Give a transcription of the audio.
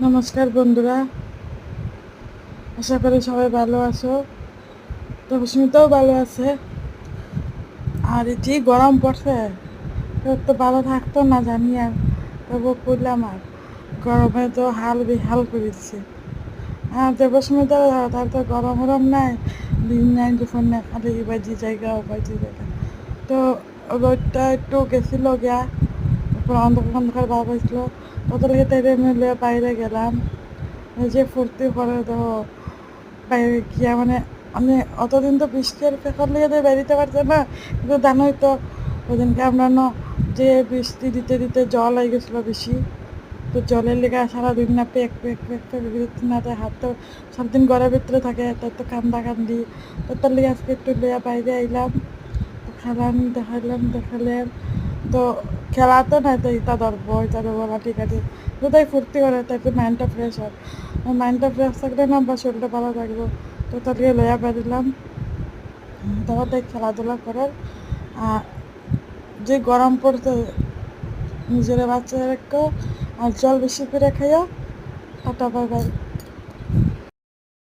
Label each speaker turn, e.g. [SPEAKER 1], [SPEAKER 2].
[SPEAKER 1] নমস্কার বন্ধুরা, আশা করি সবাই ভালো আছো। রশ্মিতাও ভালো আছে। আর যে গরম পড়ছে তো ভালো থাকতো না জানি, আর তবু করলাম। আর গরমে তো হাল বেহাল করেছে। আর দেবস্মিতা তার তো গরম গরম নাই, দিন নাই দুপুর নাই, খালি বাজি জায়গা বাজি জায়গা। তো রোদটা একটু গেছিল গিয়া, তারপর অন্ধকার অন্ধকার ভাব হয়েছিল। তোদেরকে তেড়ে মিলে বাইরে গেলাম। এই যে ফুর্তি করে তো বাইরে গিয়া মানে আমি অতদিন তো বৃষ্টির ফেকর লিয়ে তো বেরিতে পারছে না, কিন্তু জানোই তো ওদিনকে আমরা যে বৃষ্টি দিতে দিতে জল হয়ে গেছিলো বেশি। তো জলের লেগে সারাদিন না পেক পেক পেক পেক বিরক্তি না দেয়, হাত তো সারাদিন ঘরের ভিতরে থাকে, তার তো কান্দা কান্দি। তো তার লিগে আজকে একটু লিয়া বাইরে আইলাম, তো খেলাম, দেখালেন। তো খেলা তো নাই, তো ইটা ধরবো ইটা ধরবো লাঠি কাঠি, তো তাই ফুর্তি করে, তাই তো মাইন্ডটা ফ্রেশ হয়। মাইন্ডটা ফ্রেশ থাকলে না বা শরীরটা ভালো থাকবো। তো তাকে লইয়া বেরিলাম, তারপর তাই খেলাধুলা করার। আর যে গরম পড়তে নিজের বাচ্চা রাখো, আর জল বেশি করে খাইয়া। Tata, bye bye.